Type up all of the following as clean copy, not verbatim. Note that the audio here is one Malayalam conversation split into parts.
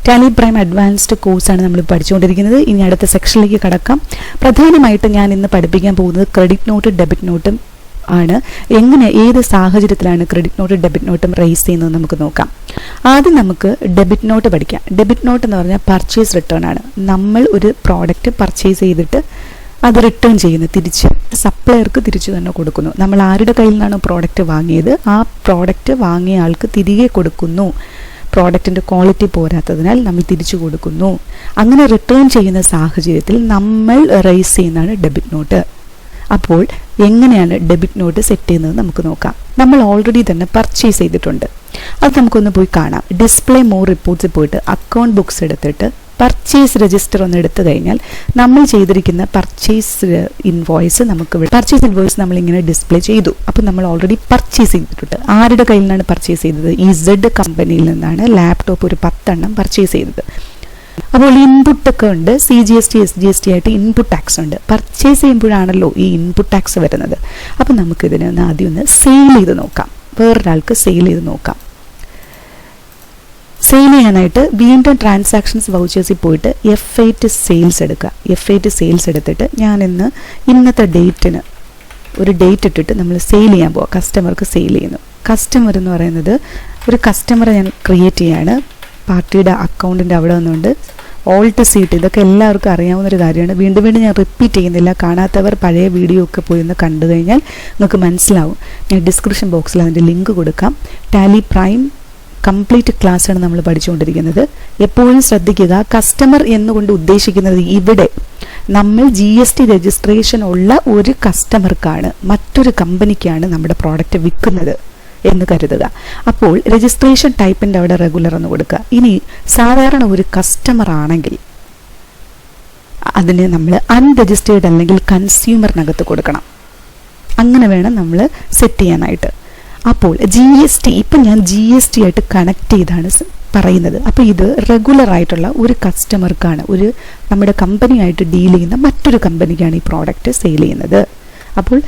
ടാലി പ്രൈം അഡ്വാൻസ്ഡ് കോഴ്സാണ് നമ്മൾ പഠിച്ചുകൊണ്ടിരിക്കുന്നത്. ഇനി അടുത്ത സെക്ഷനിലേക്ക് കടക്കാം. പ്രധാനമായിട്ടും ഞാൻ ഇന്ന് പഠിപ്പിക്കാൻ പോകുന്നത് ക്രെഡിറ്റ് നോട്ട് ഡെബിറ്റ് നോട്ടും ആണ്. എങ്ങനെ ഏത് സാഹചര്യത്തിലാണ് ക്രെഡിറ്റ് നോട്ട് ഡെബിറ്റ് നോട്ടും റേസ് ചെയ്യുന്നത് നമുക്ക് നോക്കാം. ആദ്യം നമുക്ക് ഡെബിറ്റ് നോട്ട് പഠിക്കാം. ഡെബിറ്റ് നോട്ട് എന്ന് പറഞ്ഞാൽ പർച്ചേസ് റിട്ടേൺ ആണ്. നമ്മൾ ഒരു പ്രോഡക്റ്റ് പർച്ചേസ് ചെയ്തിട്ട് അത് റിട്ടേൺ ചെയ്യുന്നു, തിരിച്ച് സപ്ലയർക്ക് തിരിച്ചു തന്നെ കൊടുക്കുന്നു. നമ്മൾ ആരുടെ കയ്യിൽ നിന്നാണ് പ്രോഡക്റ്റ് വാങ്ങിയത് ആ പ്രോഡക്റ്റ് വാങ്ങിയ ആൾക്ക് തിരികെ കൊടുക്കുന്നു. പ്രോഡക്റ്റിൻ്റെ ക്വാളിറ്റി പോരാത്തതിനാൽ നമ്മൾ തിരിച്ചു കൊടുക്കുന്നു. അങ്ങനെ റിട്ടേൺ ചെയ്യുന്ന സാഹചര്യത്തിൽ നമ്മൾ റേസ് ചെയ്യുന്നതാണ് ഡെബിറ്റ് നോട്ട്. അപ്പോൾ എങ്ങനെയാണ് ഡെബിറ്റ് നോട്ട് സെറ്റ് ചെയ്യുന്നത് നമുക്ക് നോക്കാം. നമ്മൾ ഓൾറെഡി തന്നെ പർച്ചേസ് ചെയ്തിട്ടുണ്ട്, അത് നമുക്കൊന്ന് പോയി കാണാം. ഡിസ്പ്ലേ മോർ റിപ്പോർട്ട്സിൽ പോയിട്ട് അക്കൗണ്ട് ബുക്സ് എടുത്തിട്ട് പർച്ചേസ് രജിസ്റ്റർ ഒന്ന് എടുത്തു കഴിഞ്ഞാൽ നമ്മൾ ചെയ്തിരിക്കുന്ന പർച്ചേസ് ഇൻവോയ്സ് പർച്ചേസ് ഇൻവോയ്സ് നമ്മളിങ്ങനെ ഡിസ്പ്ലേ ചെയ്തു. അപ്പോൾ നമ്മൾ ഓൾറെഡി പർച്ചേസ് ചെയ്തിട്ടുണ്ട്. ആരുടെ കയ്യിൽ നിന്നാണ് പർച്ചേസ് ചെയ്തത്? ഈ സെഡ് കമ്പനിയിൽ നിന്നാണ് ലാപ്ടോപ്പ് ഒരു 10 എണ്ണം പർച്ചേസ് ചെയ്തത്. അപ്പോൾ ഇൻപുട്ടൊക്കെ ഉണ്ട്. CGST SGST ആയിട്ട് ഇൻപുട്ട് ടാക്സ് ഉണ്ട്. പർച്ചേസ് ചെയ്യുമ്പോഴാണല്ലോ ഈ ഇൻപുട്ട് ടാക്സ് വരുന്നത്. അപ്പോൾ നമുക്കിതിനെ ആദ്യം ഒന്ന് സെയിൽ ചെയ്ത് നോക്കാം. വേറൊരാൾക്ക് സെയിൽ ചെയ്ത് നോക്കാം. സെയിൽ ചെയ്യാനായിട്ട് വീണ്ടും ട്രാൻസാക്ഷൻസ് വൗച്ചേഴ്സിൽ പോയിട്ട് F8 സെയിൽസ് എടുക്കുക. F8 സെയിൽസ് എടുത്തിട്ട് ഞാൻ ഇന്നത്തെ ഡേറ്റിന് ഒരു ഡേറ്റ് ഇട്ടിട്ട് നമ്മൾ സെയിൽ ചെയ്യാൻ പോവാം. കസ്റ്റമർക്ക് സെയിൽ ചെയ്യുന്നു. കസ്റ്റമർ എന്ന് പറയുന്നത് ഒരു കസ്റ്റമറെ ഞാൻ ക്രിയേറ്റ് ചെയ്യാണ്. പാർട്ടിയുടെ അക്കൗണ്ടിൻ്റെ അവിടെ നിന്നുകൊണ്ട് ഓൾട്ട് സീറ്റ്, ഇതൊക്കെ എല്ലാവർക്കും അറിയാവുന്നൊരു കാര്യമാണ്. വീണ്ടും വീണ്ടും ഞാൻ റിപ്പീറ്റ് ചെയ്യുന്നില്ല. കാണാത്തവർ പഴയ വീഡിയോ ഒക്കെ പോയി ഒന്ന് കണ്ടു കഴിഞ്ഞാൽ നിങ്ങൾക്ക് മനസ്സിലാവും. ഞാൻ ഡിസ്ക്രിപ്ഷൻ ബോക്സിൽ അതിൻ്റെ ലിങ്ക് കൊടുക്കാം. ടാലി പ്രൈം കംപ്ലീറ്റ് ക്ലാസ്സാണ് നമ്മൾ പഠിച്ചുകൊണ്ടിരിക്കുന്നത്. എപ്പോഴും ശ്രദ്ധിക്കുക, കസ്റ്റമർ എന്നുകൊണ്ട് ഉദ്ദേശിക്കുന്നത് ഇവിടെ നമ്മൾ GST രജിസ്ട്രേഷൻ ഉള്ള ഒരു കസ്റ്റമർക്കാണ്, മറ്റൊരു കമ്പനിക്കാണ് നമ്മുടെ പ്രോഡക്റ്റ് വിൽക്കുന്നത് എന്ന് കരുതുക. അപ്പോൾ രജിസ്ട്രേഷൻ ടൈപ്പിൻ്റെ അവിടെ റെഗുലർ എന്ന് കൊടുക്കുക. ഇനി സാധാരണ ഒരു കസ്റ്റമർ ആണെങ്കിൽ അതിന് നമ്മൾ അൺരജിസ്റ്റേർഡ് അല്ലെങ്കിൽ കൺസ്യൂമറിനകത്ത് കൊടുക്കണം. അങ്ങനെ വേണം നമ്മൾ സെറ്റ് ചെയ്യാനായിട്ട്. അപ്പോൾ GST ഇപ്പം ഞാൻ GST ആയിട്ട് കണക്ട് ചെയ്താണ് പറയുന്നത്. അപ്പോൾ ഇത് റെഗുലർ ആയിട്ടുള്ള ഒരു കസ്റ്റമർക്കാണ്, നമ്മുടെ കമ്പനിയായിട്ട് ഡീൽ ചെയ്യുന്ന മറ്റൊരു കമ്പനിക്കാണ് ഈ പ്രോഡക്റ്റ് സെയിൽ ചെയ്യുന്നത്. അപ്പോൾ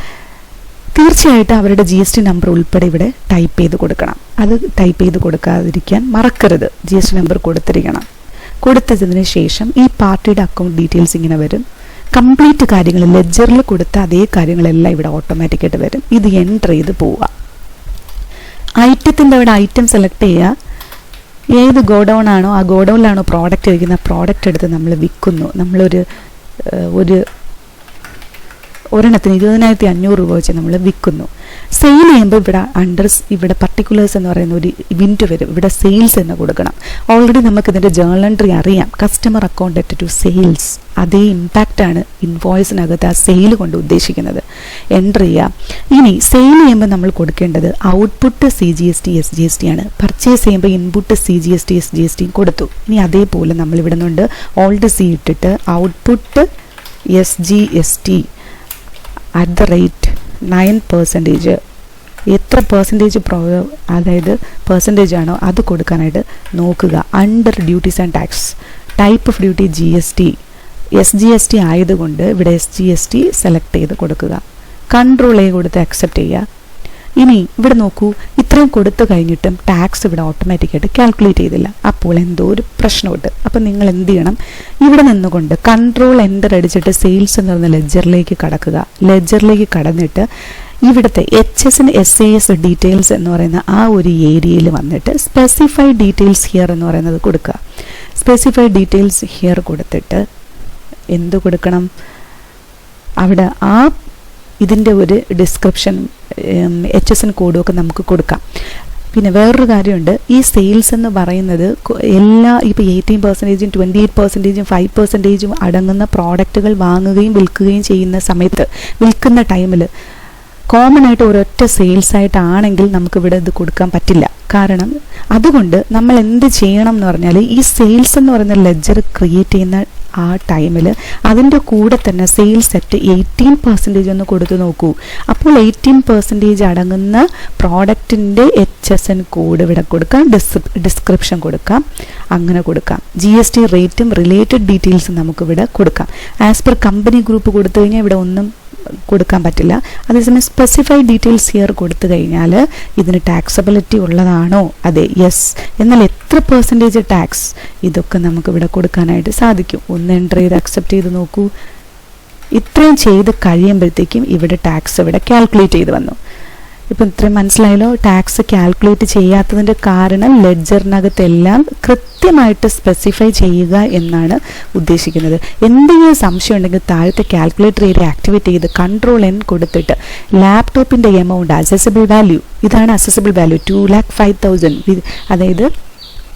തീർച്ചയായിട്ടും അവരുടെ GST നമ്പർ ഉൾപ്പെടെ ഇവിടെ ടൈപ്പ് ചെയ്ത് കൊടുക്കണം. അത് ടൈപ്പ് ചെയ്ത് കൊടുക്കാതിരിക്കാൻ മറക്കരുത്. GST നമ്പർ കൊടുത്തിരിക്കണം. കൊടുത്തതിന് ശേഷം ഈ പാർട്ടിയുടെ അക്കൗണ്ട് ഡീറ്റെയിൽസ് ഇങ്ങനെ വരും. കംപ്ലീറ്റ് കാര്യങ്ങൾ ലെഡ്ജറിൽ കൊടുത്ത അതേ കാര്യങ്ങളെല്ലാം ഇവിടെ ഓട്ടോമാറ്റിക്കായിട്ട് വരും. ഇത് എൻ്റർ ചെയ്ത് പോവുക. ഐറ്റത്തിൻ്റെ അവിടെ ഐറ്റം സെലക്ട് ചെയ്യുക. ഏത് ഗോഡൗൺ ആണോ ആ ഗോഡൗണിലാണോ പ്രോഡക്റ്റ് ഇരിക്കുന്ന പ്രോഡക്റ്റ് എടുത്ത് നമ്മൾ വിൽക്കുന്നു. നമ്മളൊരു ഒരെണ്ണത്തിന് 20,500 രൂപ വെച്ച് നമ്മൾ വിൽക്കുന്നു. സെയിൽ ചെയ്യുമ്പോൾ ഇവിടെ പർട്ടിക്കുലേഴ്സ് എന്ന് പറയുന്ന ഒരു ഇവൻറ്റ് വരും. ഇവിടെ സെയിൽസ് എന്ന് കൊടുക്കണം. ഓൾറെഡി നമുക്കിതിൻ്റെ ജേർണൽ എൻട്രി അറിയാം. Customer account debt to sales. അതേ ഇമ്പാക്റ്റാണ് ഇൻവോയ്സിനകത്ത് ആ സെയിൽ കൊണ്ട് ഉദ്ദേശിക്കുന്നത്. എൻട്രി ചെയ്യാം. ഇനി സെയിൽ ചെയ്യുമ്പോൾ നമ്മൾ കൊടുക്കേണ്ടത് ഔട്ട്പുട്ട് CGST SGST ആണ്. പർച്ചേസ് ചെയ്യുമ്പോൾ ഇൻപുട്ട് CGST SGST കൊടുത്തു. ഇനി അതേപോലെ നമ്മൾ ഇവിടെ നിന്നുണ്ട് ഓൾഡ് C ഇട്ടിട്ട് ഔട്ട്പുട്ട് SGST @9%. എത്ര പെർസെൻറ്റേജ് അതായത് പെർസെൻറ്റേജ് ആണോ അത് കൊടുക്കാനായിട്ട് നോക്കുക. Under duties and tax type of duty GST SGST ആയതുകൊണ്ട് ഇവിടെ SGST സെലക്ട് ചെയ്ത് കൊടുക്കുക. കൺട്രോൾ A കൊടുത്ത് അക്സെപ്റ്റ് ചെയ്യുക. ഇനി ഇവിടെ നോക്കൂ, ഇത്രയും കൊടുത്തു കഴിഞ്ഞിട്ടും ടാക്സ് ഇവിടെ ഓട്ടോമാറ്റിക്കായിട്ട് കാൽക്കുലേറ്റ് ചെയ്തില്ല. അപ്പോൾ എന്തോ ഒരു പ്രശ്നമുണ്ട്. അപ്പം നിങ്ങൾ എന്ത് ചെയ്യണം? ഇവിടെ നിന്നുകൊണ്ട് കൺട്രോൾ എൻ്റർ അടിച്ചിട്ട് സെയിൽസ് എന്ന് പറയുന്ന ലെഡ്ജറിലേക്ക് കടക്കുക. ലെഡ്ജറിലേക്ക് കടന്നിട്ട് ഇവിടുത്തെ HSN/SAS ഡീറ്റെയിൽസ് എന്ന് പറയുന്ന ആ ഒരു ഏരിയയിൽ വന്നിട്ട് സ്പെസിഫൈഡ് ഡീറ്റെയിൽസ് ഹിയർ എന്ന് പറയുന്നത് കൊടുക്കുക. സ്പെസിഫൈഡ് ഡീറ്റെയിൽസ് ഹിയർ കൊടുത്തിട്ട് എന്ത് കൊടുക്കണം? അവിടെ ഇതിൻ്റെ ഒരു ഡിസ്ക്രിപ്ഷൻ HSN കോഡും ഒക്കെ നമുക്ക് കൊടുക്കാം. പിന്നെ വേറൊരു കാര്യമുണ്ട്. ഈ സെയിൽസ് എന്ന് പറയുന്നത് ഇപ്പോൾ 18%, 28%, 5% അടങ്ങുന്ന പ്രോഡക്റ്റുകൾ വാങ്ങുകയും വിൽക്കുകയും ചെയ്യുന്ന സമയത്ത്, വിൽക്കുന്ന ടൈമിൽ കോമൺ ആയിട്ട് ഒരൊറ്റ സെയിൽസ് ആയിട്ടാണെങ്കിൽ നമുക്കിവിടെ ഇത് കൊടുക്കാൻ പറ്റില്ല. കാരണം അതുകൊണ്ട് നമ്മൾ എന്ത് ചെയ്യണം എന്ന് പറഞ്ഞാൽ ഈ സെയിൽസ് എന്ന് പറയുന്ന ലെഡ്ജർ ക്രിയേറ്റ് ചെയ്യുന്ന ആ ടൈമിൽ അതിൻ്റെ കൂടെ തന്നെ സെയിൽസ് അറ്റ് 18% ഒന്ന് കൊടുത്തു നോക്കൂ. അപ്പോൾ 18% അടങ്ങുന്ന പ്രോഡക്റ്റിൻ്റെ HSN കോഡ് ഇവിടെ കൊടുക്കാം, ഡിസ്ക്രിപ്ഷൻ കൊടുക്കാം, അങ്ങനെ കൊടുക്കാം. GST റേറ്റും റിലേറ്റഡ് ഡീറ്റെയിൽസും നമുക്കിവിടെ കൊടുക്കാം. ആസ് പെർ കമ്പനി ഗ്രൂപ്പ് കൊടുത്തു കഴിഞ്ഞാൽ ഇവിടെ ഒന്നും കൊടുക്കാൻ പറ്റില്ല. അതേസമയം സ്പെസിഫൈഡ് ഡീറ്റെയിൽസ് ഹിയർ കൊടുത്തു കഴിഞ്ഞാൽ ഇതിന് ടാക്സബിലിറ്റി ഉള്ളതാണോ, അതെ, യെസ്. എന്നാൽ എത്ര പെർസെൻറ്റേജ് ടാക്സ്, ഇതൊക്കെ നമുക്ക് ഇവിടെ കൊടുക്കാനായിട്ട് സാധിക്കും. ഒന്ന് എൻ്റർ ചെയ്ത് അക്സെപ്റ്റ് ചെയ്ത് നോക്കൂ. ഇത്രയും ചെയ്ത് കഴിയുമ്പോഴത്തേക്കും ഇവിടെ ടാക്സ് ഇവിടെ കാൽക്കുലേറ്റ് ചെയ്ത് വന്നു. ഇപ്പം ഇത്രയും മനസ്സിലായല്ലോ. ടാക്സ് കാൽക്കുലേറ്റ് ചെയ്യാത്തതിൻ്റെ കാരണം ലെഡ്ജറിനകത്തെല്ലാം കൃത്യമായിട്ട് സ്പെസിഫൈ ചെയ്യുക എന്നാണ് ഉദ്ദേശിക്കുന്നത്. എന്തെങ്കിലും സംശയം ഉണ്ടെങ്കിൽ താഴത്തെ കാൽക്കുലേറ്റർ ഏരിയ ആക്ടിവേറ്റ് ചെയ്ത് Ctrl+N കൊടുത്തിട്ട് ലാപ്ടോപ്പിൻ്റെ എമൗണ്ട് അസസബിൾ വാല്യൂ, ഇതാണ് അസസബിൾ വാല്യൂ 2,05,000, അതായത്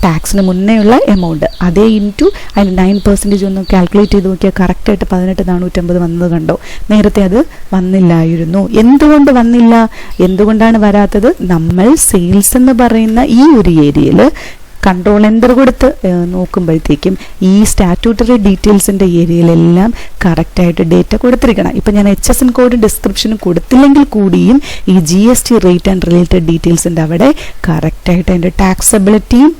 ടാക്സിന് മുന്നേ ഉള്ള എമൗണ്ട്, അതേ ഇൻറ്റു അതിന് 9% ഒന്ന് കാൽക്കുലേറ്റ് ചെയ്ത് നോക്കിയാൽ കറക്റ്റായിട്ട് 18,450 വന്നത് കണ്ടോ. നേരത്തെ അത് വന്നില്ലായിരുന്നു. എന്തുകൊണ്ട് വന്നില്ല, എന്തുകൊണ്ടാണ് വരാത്തത്? നമ്മൾ സെയിൽസ് എന്ന് പറയുന്ന ഈ ഒരു ഏരിയയിൽ Ctrl+Enter കൊടുത്ത് നോക്കുമ്പോഴത്തേക്കും ഈ സ്റ്റാറ്റ്യൂട്ടറി ഡീറ്റെയിൽസിൻ്റെ ഏരിയയിലെല്ലാം കറക്റ്റായിട്ട് ഡേറ്റ കൊടുത്തിരിക്കണം. ഇപ്പം ഞാൻ HSN കോഡ് ഡിസ്ക്രിപ്ഷനും കൊടുത്തില്ലെങ്കിൽ കൂടിയും ഈ GST റേറ്റ് ആൻഡ് റിലേറ്റഡ് ഡീറ്റെയിൽസിൻ്റെ അവിടെ കറക്റ്റായിട്ട് അതിൻ്റെ ടാക്സബിലിറ്റിയും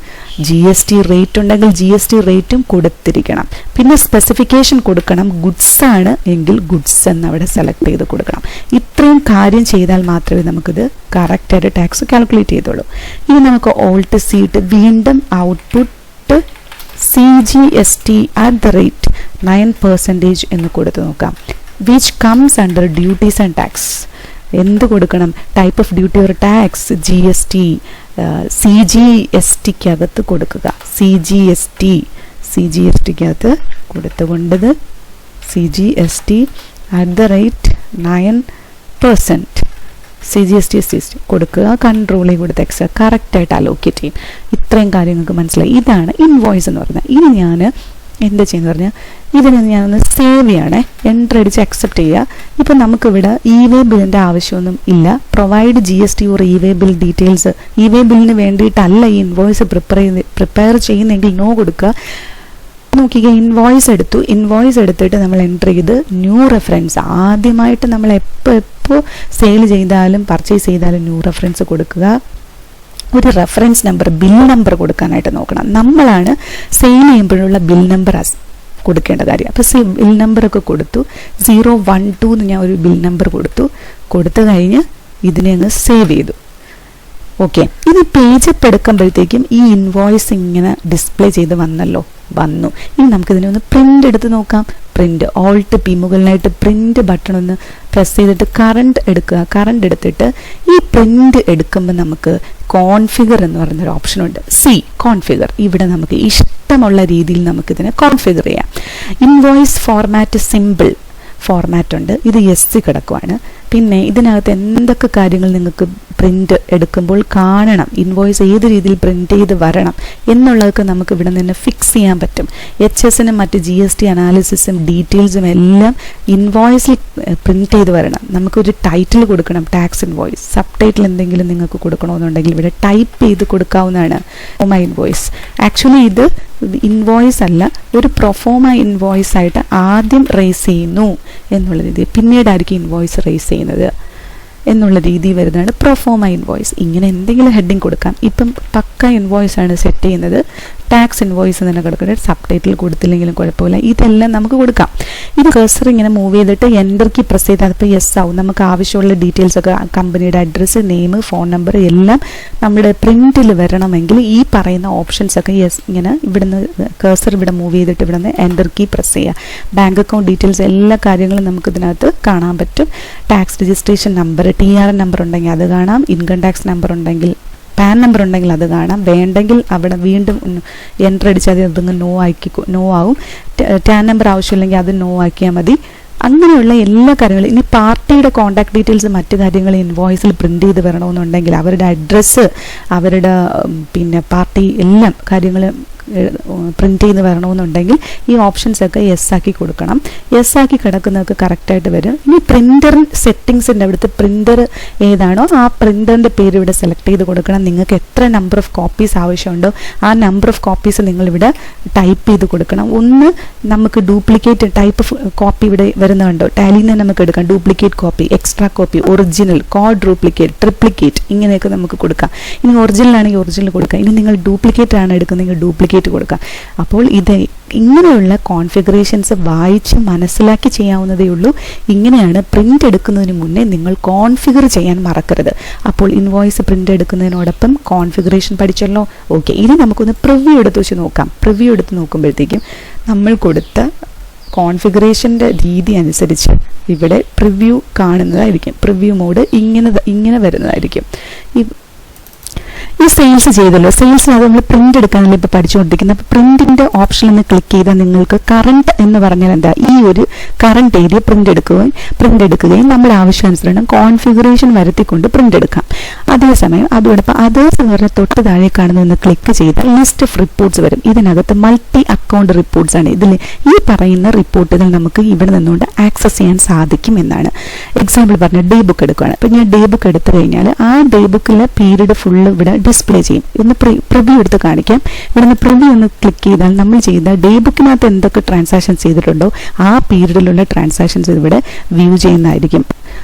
GST റേറ്റ് ഉണ്ടെങ്കിൽ GST റേറ്റും കൊടുത്തിരിക്കണം. പിന്നെ സ്പെസിഫിക്കേഷൻ കൊടുക്കണം. ഗുഡ്സ് ആണ് എങ്കിൽ ഗുഡ്സ് എന്ന് അവിടെ സെലക്ട് ചെയ്ത് കൊടുക്കണം. ഇത്രയും കാര്യം ചെയ്താൽ മാത്രമേ നമുക്കിത് കറക്റ്റായിട്ട് ടാക്സ് കാൽക്കുലേറ്റ് ചെയ്തോളൂ. ഇനി നമുക്ക് ഓൾട്ട് സീറ്റ് വീണ്ടും ഔട്ട്പുട്ട് CGST @ 9% എന്ന് കൊടുത്ത് നോക്കാം. Which comes under duties and tax. എന്ത് കൊടുക്കണം? Type of duty or tax GST, CGSTക്കകത്ത് കൊടുക്കുക. CGSTക്കകത്ത് കൊടുത്തുകൊണ്ടത് CGST @ 9% CGST കൊടുക്കുക. കൺട്രോൾ കൊടുത്ത് എക്സ് കറക്റ്റായിട്ട് അലോക്കേറ്റ് ചെയ്യും. ഇത്രയും കാര്യങ്ങൾക്ക് മനസ്സിലായി. ഇതാണ് ഇൻവോയ്സ് എന്ന് പറയുന്നത്. ഇനി ഞാൻ എന്താ ചെയ്യുന്നത് പറഞ്ഞാൽ ഇതിനെ ഞാനൊന്ന് സേവ് ചെയ്യണേ. എൻ്റർ അടിച്ച് അക്സെപ്റ്റ് ചെയ്യുക. ഇപ്പം നമുക്കിവിടെ ഇ-വേ ബില്ലിൻ്റെ ആവശ്യമൊന്നും ഇല്ല. Provide GST or e way bill details. E way ബില്ലിന് വേണ്ടിയിട്ടല്ല ഈ ഇൻവോയ്സ് പ്രിപ്പയർ ചെയ്യുന്നെങ്കിൽ നോ കൊടുക്കുക. നോക്കിക്കുക, ഇൻവോയ്സ് എടുത്തു. ഇൻവോയ്സ് എടുത്തിട്ട് നമ്മൾ എൻ്റർ ചെയ്ത് ന്യൂ റെഫറൻസ്. ആദ്യമായിട്ട് നമ്മൾ എപ്പോൾ സെയിൽ ചെയ്താലും പർച്ചേസ് ചെയ്താലും ന്യൂ റെഫറൻസ് കൊടുക്കുക. ഒരു റെഫറൻസ് നമ്പർ, ബിൽ നമ്പർ കൊടുക്കാനായിട്ട് നോക്കണം. നമ്മളാണ് സെയിൽ ചെയ്യുമ്പോഴുള്ള ബിൽ നമ്പർ കൊടുക്കേണ്ട കാര്യം. അപ്പോൾ ബിൽ നമ്പറൊക്കെ കൊടുത്തു. 012 എന്ന് ഞാൻ ഒരു ബിൽ നമ്പർ കൊടുത്തു കഴിഞ്ഞ് ഇതിനെ അങ്ങ് സേവ് ചെയ്തു. ഓക്കെ, ഇത് പേജ് അപ്പ് എടുക്കുമ്പോഴത്തേക്കും ഈ ഇൻവോയ്സ് ഇങ്ങനെ ഡിസ്പ്ലേ ചെയ്ത് വന്നു. ഇനി നമുക്കിതിനെ ഒന്ന് പ്രിൻ്റ് എടുത്ത് നോക്കാം. പ്രിൻ്റ് Alt P മുകളിലായിട്ട് പ്രിൻ്റ് ബട്ടൺ ഒന്ന് പ്രസ് ചെയ്തിട്ട് കറണ്ട് എടുക്കുക. കറണ്ട് എടുത്തിട്ട് ഈ പ്രിൻ്റ് എടുക്കുമ്പോൾ നമുക്ക് കോൺഫിഗർ എന്ന് പറയുന്നൊരു ഓപ്ഷനുണ്ട്. കോൺഫിഗർ. ഇവിടെ നമുക്ക് ഇഷ്ടമുള്ള രീതിയിൽ നമുക്കിതിനെ കോൺഫിഗർ ചെയ്യാം. ഇൻവോയ്സ് ഫോർമാറ്റ് സിമ്പിൾ ഫോർമാറ്റ് ഉണ്ട്. ഇത് എസ് കിടക്കുവാണ്. പിന്നെ ഇതിനകത്ത് എന്തൊക്കെ കാര്യങ്ങൾ നിങ്ങൾക്ക് പ്രിൻ്റ് എടുക്കുമ്പോൾ കാണണം, ഇൻവോയ്സ് ഏത് രീതിയിൽ പ്രിൻ്റ് ചെയ്ത് വരണം എന്നുള്ളതൊക്കെ നമുക്ക് ഇവിടെ നിന്ന് ഫിക്സ് ചെയ്യാൻ പറ്റും. HSനും മറ്റ് GST അനാലിസിസും ഡീറ്റെയിൽസും എല്ലാം ഇൻവോയ്സിൽ പ്രിൻ്റ് ചെയ്ത് വരണം. നമുക്കൊരു ടൈറ്റിൽ കൊടുക്കണം, ടാക്സ് ഇൻവോയ്സ്. സബ് ടൈറ്റിൽ എന്തെങ്കിലും നിങ്ങൾക്ക് കൊടുക്കണമെന്നുണ്ടെങ്കിൽ ഇവിടെ ടൈപ്പ് ചെയ്ത് കൊടുക്കാവുന്നതാണ്. Proforma invoice. ആക്ച്വലി ഇത് ഇൻവോയ്സ് അല്ല, ഒരു പ്രൊഫോമ ഇൻവോയ്സ് ആയിട്ട് ആദ്യം റേസ് ചെയ്യുന്നു എന്നുള്ള രീതി, പിന്നീടായിരിക്കും ഇൻവോയ്സ് റേസ് ചെയ്യുന്നത് എന്നുള്ള രീതി വരുന്നതാണ് പ്രൊഫോമ ഇൻവോയ്സ്. ഇങ്ങനെ എന്തെങ്കിലും ഹെഡിങ് കൊടുക്കാം. ഇപ്പം പക്ക ഇൻവോയ്സ് ആണ് സെറ്റ് ചെയ്യുന്നത്. ടാക്സ് ഇൻവോയ്സ് തന്നെ കിടക്കുന്നത്. സബ് ടൈറ്റിൽ കൊടുത്തില്ലെങ്കിലും കുഴപ്പമില്ല. ഇതെല്ലാം നമുക്ക് കൊടുക്കാം. ഇത് കഴ്സർ ഇങ്ങനെ മൂവ് ചെയ്തിട്ട് എൻ്റർ കീ പ്രസ് ചെയ്താൽ അപ്പോൾ യെസ് ആവും. നമുക്ക് ആവശ്യമുള്ള ഡീറ്റെയിൽസ് ഒക്കെ, കമ്പനിയുടെ അഡ്രസ്സ്, നെയിം, ഫോൺ നമ്പർ എല്ലാം നമ്മുടെ പ്രിൻറ്റിൽ വരണമെങ്കിൽ ഈ പറയുന്ന ഓപ്ഷൻസ് ഒക്കെ യെസ് ഇങ്ങനെ ഇവിടുന്ന് കഴ്സർ ഇവിടെ മൂവ് ചെയ്തിട്ട് ഇവിടെ നിന്ന് എൻ്റർ കീ പ്രസ് ചെയ്യുക. ബാങ്ക് അക്കൗണ്ട് ഡീറ്റെയിൽസ് എല്ലാ കാര്യങ്ങളും നമുക്ക് ഇതിനകത്ത് കാണാൻ പറ്റും. Tax registration number, TRN number ഉണ്ടെങ്കിൽ അത് കാണാം. ഇൻകം ടാക്സ് നമ്പർ ഉണ്ടെങ്കിൽ, പാൻ നമ്പർ ഉണ്ടെങ്കിൽ അത് കാണാം. വേണ്ടെങ്കിൽ അവിടെ വീണ്ടും എൻ്റർ അടിച്ചാൽ അതങ്ങ് നോ ആവും. ടാൻ നമ്പർ ആവശ്യമില്ലെങ്കിൽ അത് നോ ആക്കിയാൽ മതി. അങ്ങനെയുള്ള എല്ലാ കാര്യങ്ങളും. ഇനി പാർട്ടിയുടെ കോൺടാക്ട് ഡീറ്റെയിൽസ്, മറ്റു കാര്യങ്ങൾ ഇൻവോയ്സിൽ പ്രിൻ്റ് ചെയ്ത് വരണമെന്നുണ്ടെങ്കിൽ അവരുടെ അഡ്രസ്സ്, അവരുടെ പിന്നെ പാർട്ടി എല്ലാം കാര്യങ്ങൾ പ്രിൻ്റ് ചെയ്ത് വരണമെന്നുണ്ടെങ്കിൽ ഈ ഓപ്ഷൻസൊക്കെ യെസ് ആക്കി കൊടുക്കണം. യെസ് ആക്കി കിടക്കുന്നതൊക്കെ കറക്റ്റായിട്ട് വരും. ഇനി പ്രിൻ്റർ സെറ്റിങ്സിൻ്റെ അവിടുത്തെ പ്രിൻ്റർ ഏതാണോ ആ പ്രിൻ്ററിൻ്റെ പേര് ഇവിടെ സെലക്ട് ചെയ്ത് കൊടുക്കണം. നിങ്ങൾക്ക് എത്ര നമ്പർ ഓഫ് കോപ്പീസ് ആവശ്യമുണ്ടോ ആ നമ്പർ ഓഫ് കോപ്പീസ് നിങ്ങളിവിടെ ടൈപ്പ് ചെയ്ത് കൊടുക്കണം. ഒന്ന് നമുക്ക് ഡ്യൂപ്ലിക്കേറ്റ് ടൈപ്പ് ഓഫ് കോപ്പി ഇവിടെ വരുന്നുണ്ടോ, ടാലിയിൽ നിന്ന് നമുക്ക് എടുക്കാം. Duplicate copy, extra copy, original, quadruplicate, triplicate, ഇങ്ങനെയൊക്കെ നമുക്ക് കൊടുക്കാം. ഇനി ഒറിജിനൽ ആണെങ്കിൽ ഒറിജിനൽ കൊടുക്കാം. ഇനി നിങ്ങൾ ഡ്യൂപ്ലിക്കേറ്റ് ആണ് എടുക്കുന്നതെങ്കിൽ ഡ്യൂപ്ലിക്കേറ്റ് സർട്ടിഫിക്കറ്റ് കൊടുക്കാം. അപ്പോൾ ഇങ്ങനെയുള്ള കോൺഫിഗറേഷൻസ് വായിച്ച് മനസ്സിലാക്കി ചെയ്യാവുന്നതേ ഉള്ളൂ. ഇങ്ങനെയാണ് പ്രിൻ്റ് എടുക്കുന്നതിന് മുന്നേ നിങ്ങൾ കോൺഫിഗർ ചെയ്യാൻ മറക്കരുത്. അപ്പോൾ ഇൻവോയ്സ് പ്രിൻ്റ് എടുക്കുന്നതിനോടൊപ്പം കോൺഫിഗറേഷൻ പഠിച്ചല്ലോ. ഓക്കെ, ഇനി നമുക്കൊന്ന് പ്രിവ്യൂ എടുത്ത് വെച്ച് നോക്കാം. പ്രിവ്യൂ എടുത്ത് നോക്കുമ്പോഴത്തേക്കും നമ്മൾ കൊടുത്ത കോൺഫിഗറേഷൻ്റെ രീതി അനുസരിച്ച് ഇവിടെ പ്രിവ്യൂ കാണുന്നതായിരിക്കും. പ്രിവ്യൂ മോഡ് ഇങ്ങനെ വരുന്നതായിരിക്കും. ഈ സെയിൽസ് ചെയ്തല്ലോ, സെയിൽസിനകത്ത് നമ്മൾ പ്രിന്റ് എടുക്കാനല്ല ഇപ്പോൾ പഠിച്ചുകൊണ്ടിരിക്കുന്നത്. അപ്പോൾ പ്രിന്റിന്റെ ഓപ്ഷൻ ഒന്ന് ക്ലിക്ക് ചെയ്താൽ നിങ്ങൾക്ക് കറണ്ട് എന്ന് പറഞ്ഞാൽ എന്താ, ഈ ഒരു കറണ്ട് ഏരിയ പ്രിന്റ് എടുക്കുകയും നമ്മുടെ ആവശ്യാനുസരണം കോൺഫിഗറേഷൻ വരുത്തിക്കൊണ്ട് പ്രിന്റ് എടുക്കാം. അതേസമയം അതോടൊപ്പം അതേഴ്സ് എന്ന് പറഞ്ഞാൽ തൊട്ട് താഴെ കാണുന്നൊന്ന് ക്ലിക്ക് ചെയ്താൽ ലിസ്റ്റ് ഓഫ് റിപ്പോർട്ട്സ് വരും. ഇതിനകത്ത് മൾട്ടി അക്കൗണ്ട് റിപ്പോർട്ട്സ് ആണ്. ഇതിൽ ഈ പറയുന്ന റിപ്പോർട്ടുകൾ നമുക്ക് ഇവിടെ നിന്നുകൊണ്ട് ആക്സസ് ചെയ്യാൻ സാധിക്കും എന്നാണ്. എക്സാമ്പിൾ പറഞ്ഞാൽ ഡേ ബുക്ക് എടുക്കുകയാണ്. അപ്പോൾ ഞാൻ ഡേ ബുക്ക് എടുത്തു കഴിഞ്ഞാൽ ആ ഡേ ബുക്കിലെ പീരീഡ് ഫുള്ള് ഇവിടെ ഡിസ്പ്ലേ ചെയ്യും. ഇന്ന് പ്രിവ്യൂ എടുത്ത് കാണിക്കാം. ഇവിടുന്ന് പ്രിവ്യൂ ഒന്ന് ക്ലിക്ക് ചെയ്താൽ നമ്മൾ ചെയ്ത ഡേ ബുക്കിനകത്ത് എന്തൊക്കെ ട്രാൻസാക്ഷൻസ് ചെയ്തിട്ടുണ്ടോ ആ പീരീഡിലുള്ള ട്രാൻസാക്ഷൻസ് ഇവിടെ വ്യൂ ചെയ്യുന്നതായിരിക്കും.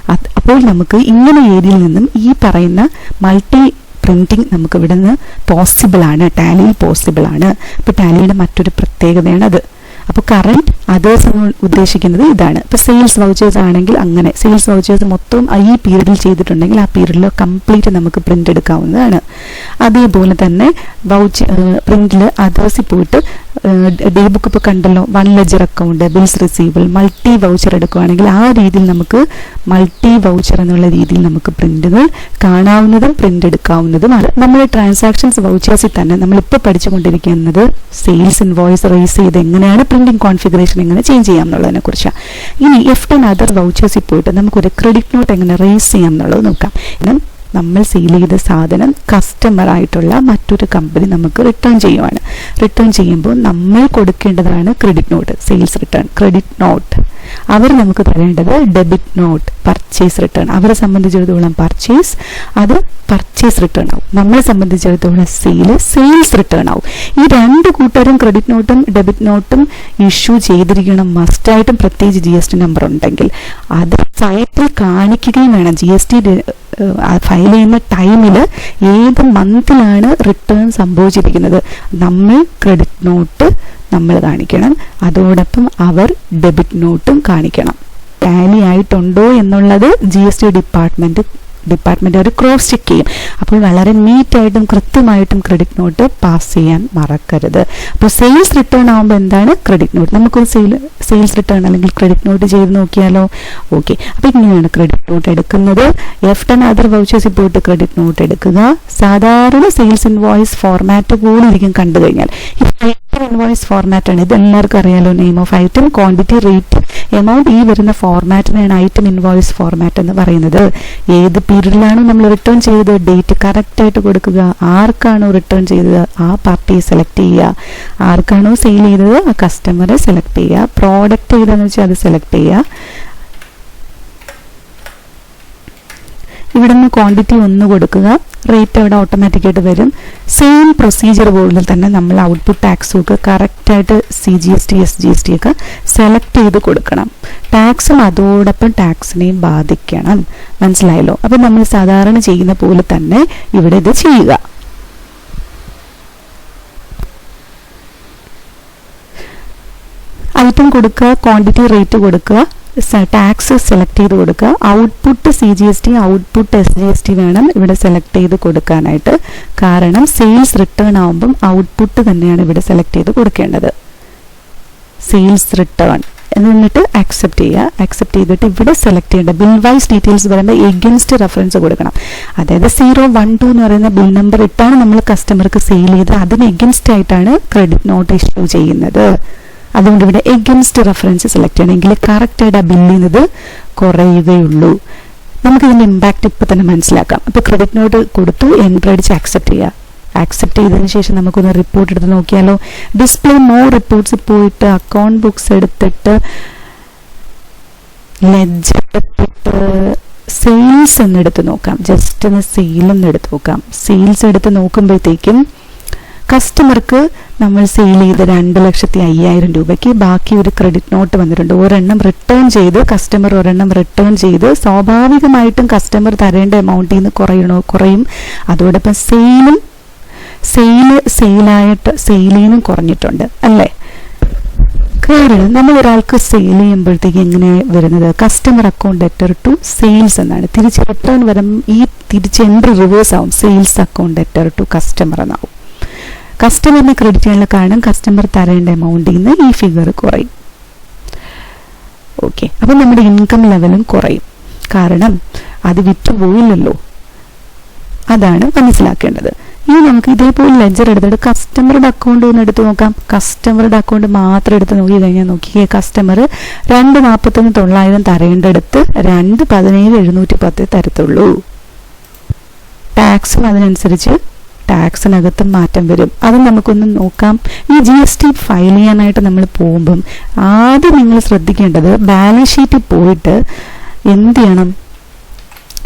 അപ്പോൾ നമുക്ക് ഇങ്ങനെ ഏരിയയിൽ നിന്നും ഈ പറയുന്ന മൾട്ടി പ്രിന്റിംഗ് നമുക്ക് ഇവിടെ നിന്ന് പോസിബിൾ ആണ്, ടാലിയിൽ പോസിബിൾ ആണ്. അപ്പോൾ ടാലിയുടെ മറ്റൊരു പ്രത്യേകതയാണ് അത്. അപ്പോൾ കറണ്ട് അതേഴ്സ് എന്ന് ഉദ്ദേശിക്കുന്നത് ഇതാണ്. ഇപ്പോൾ സെയിൽസ് വൗച്ചേഴ്സ് ആണെങ്കിൽ അങ്ങനെ സെയിൽസ് വൗച്ചേഴ്സ് മൊത്തം ഈ പീരീഡിൽ ചെയ്തിട്ടുണ്ടെങ്കിൽ ആ പീരീഡിൽ കംപ്ലീറ്റ് നമുക്ക് പ്രിന്റ് എടുക്കാവുന്നതാണ്. അതേപോലെ തന്നെ പ്രിന്റിൽ അതേഴ്സിൽ പോയിട്ട് ഡേ ബുക്ക് ഇപ്പോൾ കണ്ടല്ലോ, 1 ledger account, bills receivable, multi voucher എടുക്കുകയാണെങ്കിൽ ആ രീതിയിൽ നമുക്ക് മൾട്ടി വൗച്ചർ എന്നുള്ള രീതിയിൽ നമുക്ക് പ്രിന്റുകൾ കാണാവുന്നതും പ്രിന്റ് എടുക്കാവുന്നതുമാണ്. നമ്മുടെ ട്രാൻസാക്ഷൻസ് വൗച്ചേഴ്സിൽ തന്നെ നമ്മളിപ്പോൾ പഠിച്ചുകൊണ്ടിരിക്കുന്നത് സെയിൽസ് ഇൻവോയ്സ് റേസ് ചെയ്ത് എങ്ങനെയാണ് പ്രിന്റിംഗ് കോൺഫിഗറേഷൻ എങ്ങനെ ചേഞ്ച് ചെയ്യാം എന്നുള്ളതിനെ കുറിച്ചാണ്. ഇനി F10 അതർ വൗച്ചേഴ്സിൽ പോയിട്ട് നമുക്കൊരു ക്രെഡിറ്റ് നോട്ട് എങ്ങനെ റേസ് ചെയ്യാം എന്നുള്ളത് നോക്കാം. നമ്മൾ സെയിൽ ചെയ്ത സാധനം കസ്റ്റമർ ആയിട്ടുള്ള മറ്റൊരു കമ്പനി നമുക്ക് റിട്ടേൺ ചെയ്യുവാണ്. റിട്ടേൺ ചെയ്യുമ്പോൾ നമ്മൾ കൊടുക്കേണ്ടതാണ് credit note, sales return, credit note. അവർ നമുക്ക് തരേണ്ടത് ഡെബിറ്റ് നോട്ട്, പർച്ചേസ് റിട്ടേൺ. അവരെ സംബന്ധിച്ചിടത്തോളം പർച്ചേസ് അത് പർച്ചേസ് റിട്ടേൺ ആവും. നമ്മളെ സംബന്ധിച്ചിടത്തോളം സെയിൽസ് റിട്ടേൺ ആവും. ഈ രണ്ട് കൂട്ടരും ക്രെഡിറ്റ് നോട്ടും ഡെബിറ്റ് നോട്ടും ഇഷ്യൂ ചെയ്തിരിക്കണം മസ്റ്റായിട്ടും, പ്രത്യേകിച്ച് GST നമ്പർ ഉണ്ടെങ്കിൽ അത് സൈറ്റിൽ കാണിക്കുകയും വേണം. GST ഫയൽ ചെയ്യുന്ന ടൈമിൽ ഏത് മന്തിലാണ് റിട്ടേൺ സംഭവിച്ചിരിക്കുന്നത് നമ്മൾ ക്രെഡിറ്റ് നോട്ട് നമ്മൾ കാണിക്കണം, അതോടൊപ്പം അവർ ഡെബിറ്റ് നോട്ടും കാണിക്കണം. ടാലി ആയിട്ടുണ്ടോ എന്നുള്ളത് GST ഡിപ്പാർട്ട്മെന്റ് അവർ ക്രോസ് ചെക്ക് ചെയ്യും. അപ്പോൾ വളരെ നീറ്റായിട്ടും കൃത്യമായിട്ടും ക്രെഡിറ്റ് നോട്ട് പാസ് ചെയ്യാൻ മറക്കരുത്. അപ്പോൾ സെയിൽസ് റിട്ടേൺ ആകുമ്പോൾ എന്താണ് ക്രെഡിറ്റ് നോട്ട്, നമുക്കൊരു സെയിൽസ് റിട്ടേൺ അല്ലെങ്കിൽ ക്രെഡിറ്റ് നോട്ട് ചെയ്ത് നോക്കിയാലോ. ഓക്കെ, അപ്പോൾ ഇങ്ങനെയാണ് ക്രെഡിറ്റ് നോട്ട് എടുക്കുന്നത്. F10 അതർ വൗച്ചേഴ്സിൽ പോയിട്ട് ക്രെഡിറ്റ് നോട്ട് എടുക്കുക. സാധാരണ സെയിൽസ് ഇൻവോയ്സ് ഫോർമാറ്റ് പോലെ ഇരിക്കും കണ്ടു കഴിഞ്ഞാൽ. ഇൻവോയ്സ് ഫോർമാറ്റ് ആണ് ഇത്, എല്ലാവർക്കും അറിയാലോ. Name of item, quantity, rate, amount, ഈ വരുന്ന ഫോർമാറ്റിനാണ് ഐറ്റം ഇൻവോയ്സ് ഫോർമാറ്റ് എന്ന് പറയുന്നത്. ഏത് പീരീഡിലാണോ നമ്മൾ റിട്ടേൺ ചെയ്തത് ഡേറ്റ് കറക്റ്റായിട്ട് കൊടുക്കുക. ആർക്കാണോ റിട്ടേൺ ചെയ്തത് ആ പാർട്ടിയെ സെലക്ട് ചെയ്യുക. ആർക്കാണോ സെയിൽ ചെയ്തത് ആ കസ്റ്റമറെ സെലക്ട് ചെയ്യുക. പ്രോഡക്റ്റ് ഏതാണെന്ന് വെച്ചാൽ അത് സെലക്ട് ചെയ്യുക. ഇവിടെ നിന്ന് ക്വാണ്ടിറ്റി 1 കൊടുക്കുക. റേറ്റ് അവിടെ ഓട്ടോമാറ്റിക്കായിട്ട് വരും. സെയിം പ്രൊസീജിയർ പോലെ തന്നെ നമ്മൾ ഔട്ട്പുട്ട് ടാക്സും ഒക്കെ കറക്റ്റായിട്ട് CGST SGST ഒക്കെ സെലക്ട് ചെയ്ത് കൊടുക്കണം. ടാക്സും അതോടൊപ്പം ടാക്സിനെയും ബാധിക്കണം. മനസ്സിലായല്ലോ. അപ്പം നമ്മൾ സാധാരണ ചെയ്യുന്ന പോലെ തന്നെ ഇവിടെ ഇത് ചെയ്യുക. ഐറ്റം കൊടുക്കുക, ക്വാണ്ടിറ്റി, റേറ്റ് കൊടുക്കുക, ടാക്സ് സെലക്ട് ചെയ്ത് കൊടുക്കുക. ഔട്ട്പുട്ട് CGST, ഔട്ട്പുട്ട് SGST വേണം ഇവിടെ സെലക്ട് ചെയ്ത് കൊടുക്കാനായിട്ട്. കാരണം സെയിൽസ് റിട്ടേൺ ആവുമ്പം ഔട്ട്പുട്ട് തന്നെയാണ് ഇവിടെ സെലക്ട് ചെയ്ത് കൊടുക്കേണ്ടത്. സെയിൽസ് റിട്ടേൺ എന്നിട്ട് ആക്സെപ്റ്റ് ചെയ്യുക. ആക്സെപ്റ്റ് ചെയ്തിട്ട് ഇവിടെ സെലക്ട് ചെയ്യേണ്ട ബിൽ വൈസ് ഡീറ്റെയിൽസ് പറയുമ്പോൾ എഗൻസ്റ്റ് റെഫറൻസ് കൊടുക്കണം. അതായത് 012 എന്ന് പറയുന്ന ബിൽ നമ്പർ ഇട്ടാണ് നമ്മൾ കസ്റ്റമർക്ക് സെയിൽ ചെയ്ത് അതിന് എഗൻസ്റ്റ് ആയിട്ടാണ് ക്രെഡിറ്റ് നോട്ട് ഇഷ്യൂ ചെയ്യുന്നത്. അതുകൊണ്ട് ഇവിടെ എഗൻസ്റ്റ് റെഫറൻസ് സെലക്ട് ചെയ്യണമെങ്കിൽ കറക്റ്റായിട്ട് ആ ബില്ല് ചെയ്യുന്നത് കുറയുകയുള്ളൂ. നമുക്കിതിൻ്റെ ഇമ്പാക്റ്റ് ഇപ്പോൾ തന്നെ മനസ്സിലാക്കാം. ഇപ്പോൾ ക്രെഡിറ്റ് നോട്ട് കൊടുത്തു, എൻ്റർ അടിച്ച് ആക്സെപ്റ്റ് ചെയ്യുക. ആക്സെപ്റ്റ് ചെയ്തതിന് ശേഷം നമുക്കൊന്ന് റിപ്പോർട്ട് എടുത്ത് നോക്കിയാലോ. ഡിസ്പ്ലേ മോർ റിപ്പോർട്ട്സ് പോയിട്ട് അക്കൗണ്ട് ബുക്സ് എടുത്തിട്ട് ലെഡ്ജർ എടുത്തിട്ട് സെയിൽസ് എന്നെടുത്ത് നോക്കാം. ജസ്റ്റ് ഒന്ന് സെയിൽ എന്നെടുത്ത് നോക്കാം. സെയിൽസ് എടുത്ത് നോക്കുമ്പോഴത്തേക്കും കസ്റ്റമർക്ക് നമ്മൾ സെയിൽ ചെയ്ത് 2,05,000 രൂപയ്ക്ക് ബാക്കി ഒരു ക്രെഡിറ്റ് നോട്ട് വന്നിട്ടുണ്ട്. ഒരെണ്ണം റിട്ടേൺ ചെയ്ത് കസ്റ്റമർ ഒരെണ്ണം റിട്ടേൺ ചെയ്ത് സ്വാഭാവികമായിട്ടും കസ്റ്റമർ തരേണ്ട എമൗണ്ടിൽ നിന്ന് കുറയും. അതോടൊപ്പം സെയിലും സെയിൽ നിന്നും കുറഞ്ഞിട്ടുണ്ട് അല്ലേ? കാരണം നമ്മൾ ഒരാൾക്ക് സെയിൽ ചെയ്യുമ്പോഴത്തേക്ക് എങ്ങനെ വരുന്നത്, customer account debtor to sales എന്നാണ്. തിരിച്ച് റിട്ടേൺ ഈ തിരിച്ച് എൻട്രി റിവേഴ്സ് ആവും, sales account debtor to customer എന്നാവും. കസ്റ്റമറിന് ക്രെഡിറ്റ് ചെയ്യാനുള്ള കാരണം കസ്റ്റമർ തരേണ്ട എമൗണ്ടിൽ നിന്ന് ഈ ഫിഗർ കുറയും. ഓക്കെ, അപ്പം നമ്മുടെ ഇൻകം ലെവലും കുറയും, കാരണം അത് വിറ്റുപോയില്ലല്ലോ. അതാണ് മനസ്സിലാക്കേണ്ടത്. ഇനി നമുക്ക് ഇതേപോലെ ലെഡ്ജർ എടുത്തിട്ട് കസ്റ്റമറുടെ അക്കൗണ്ട് ഒന്ന് എടുത്ത് നോക്കാം. കസ്റ്റമറുടെ അക്കൗണ്ട് മാത്രം എടുത്ത് നോക്കി കഴിഞ്ഞാൽ നോക്കിയേ, കസ്റ്റമർ 2,41,900 തരേണ്ടടുത്ത് 2,17,710 തരത്തുള്ളൂ. ടാക്സും അതിനനുസരിച്ച് ടാക്സിനകത്തും മാറ്റം വരും. അത് നമുക്കൊന്ന് നോക്കാം. ഈ GST ഫയൽ ചെയ്യാനായിട്ട് നമ്മൾ പോകുമ്പം ആദ്യം നിങ്ങൾ ശ്രദ്ധിക്കേണ്ടത്, ബാലൻസ് ഷീറ്റിൽ പോയിട്ട് എന്ത് ചെയ്യണം,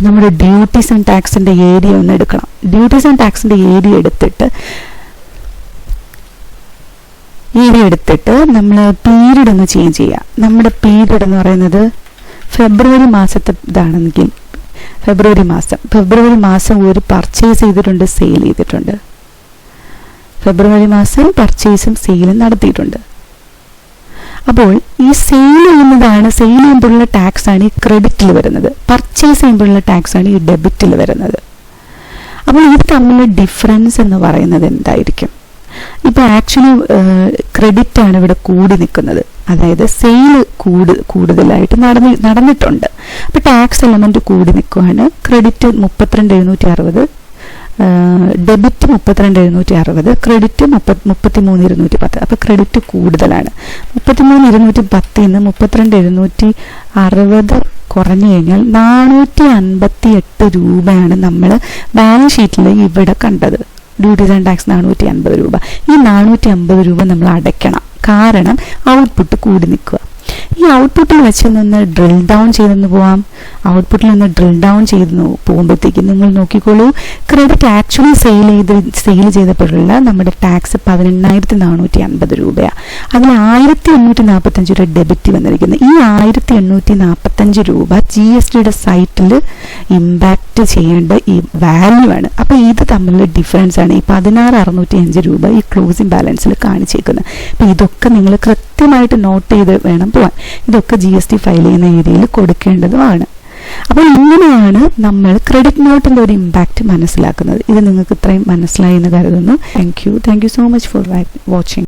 നമ്മുടെ ഡ്യൂട്ടീസ് ആൻഡ് ടാക്സിന്റെ ഏരിയ ഒന്ന് എടുക്കണം. ഡ്യൂട്ടീസ് ആൻഡ് ടാക്സിന്റെ ഏരിയ എടുത്തിട്ട് നമ്മൾ പീരീഡ് ഒന്ന് ചേഞ്ച് ചെയ്യാം. നമ്മുടെ പീരീഡ് എന്ന് പറയുന്നത് ഫെബ്രുവരി മാസത്തെ ഇതാണെങ്കിൽ ഫെബ്രുവരി മാസം ഒരു പർച്ചേസ് ചെയ്തിട്ടുണ്ട്, സെയിൽ ചെയ്തിട്ടുണ്ട്. ഫെബ്രുവരി മാസം പർച്ചേസും സെയിലും നടത്തിയിട്ടുണ്ട്. അപ്പോൾ ഈ സെയിൽ ചെയ്യുമ്പോഴുള്ള ടാക്സ് ആണ് ഈ ക്രെഡിറ്റിൽ വരുന്നത്, പർച്ചേസ് ചെയ്യുമ്പോഴുള്ള ടാക്സ് ആണ് ഈ ഡെബിറ്റിൽ വരുന്നത്. അപ്പോൾ ഇത് തമ്മിലുള്ള ഡിഫറൻസ് എന്ന് പറയുന്നത് എന്തായിരിക്കും? ഇപ്പൊ ആക്ച്വലി ക്രെഡിറ്റ് ആണ് ഇവിടെ കൂടി നിൽക്കുന്നത്, അതായത് സെയിൽ കൂടുതലായിട്ട് നടന്നിട്ടുണ്ട്. അപ്പൊ ടാക്സ് എലമെന്റ് കൂടി നിൽക്കുകയാണ്. Credit 32,760, debit 32,760, credit 33,210. അപ്പൊ ക്രെഡിറ്റ് കൂടുതലാണ്. 33,210 32,760 കുറഞ്ഞു കഴിഞ്ഞാൽ 458 രൂപയാണ് നമ്മൾ ബാലൻസ് ഷീറ്റിൽ ഇവിടെ കണ്ടത്. ഡ്യൂട്ടീസ് ആൻഡ് ടാക്സ് 450 രൂപ. ഈ 450 രൂപ നമ്മൾ അടയ്ക്കണം, കാരണം ഔട്ട്പുട്ട് കൂടി നിൽക്കുക. ഈ ഔട്ട്പുട്ടിൽ വെച്ച് നിന്ന് ഡ്രിൽ ഡൗൺ ചെയ്തെന്ന് പോവാം. ഔട്ട്പുട്ടിൽ നിന്ന് ഡ്രിൽ ഡൗൺ പോകുമ്പോഴത്തേക്ക് നിങ്ങൾ നോക്കിക്കോളൂ, ക്രെഡിറ്റ് ആക്ച്വലി സെയിൽ ചെയ്തപ്പോഴുള്ള നമ്മുടെ ടാക്സ് 18,450 രൂപയാണ്. അതിൽ 1,845 രൂപ ഡെബിറ്റ് വന്നിരിക്കുന്നത്. ഈ 1,845 രൂപ GSTയുടെ സൈറ്റിൽ ഇമ്പാക്റ്റ് ചെയ്യേണ്ട ഈ വാല്യൂ ആണ്. അപ്പോൾ ഇത് തമ്മിലുള്ള ഡിഫറൻസ് ആണ് ഈ 16,605 രൂപ ഈ ക്ലോസിംഗ് ബാലൻസിൽ കാണിച്ചേക്കുന്നത്. അപ്പം ഇതൊക്കെ നിങ്ങൾ കൃത്യമായിട്ട് നോട്ട് ചെയ്ത് വേണം പോവാൻ. ഇതൊക്കെ GST ഫയൽ ചെയ്യുന്ന ഏരിയയിൽ കൊടുക്കേണ്ടതുമാണ്. അപ്പോൾ ഇങ്ങനെയാണ് നമ്മൾ ക്രെഡിറ്റ് നോട്ടിന്റെ ഒരു ഇമ്പാക്റ്റ് മനസ്സിലാക്കുന്നത്. ഇത് നിങ്ങൾക്ക് ഇത്രയും മനസ്സിലായി എന്ന് കരുതുന്നു. Thank you so much for watching.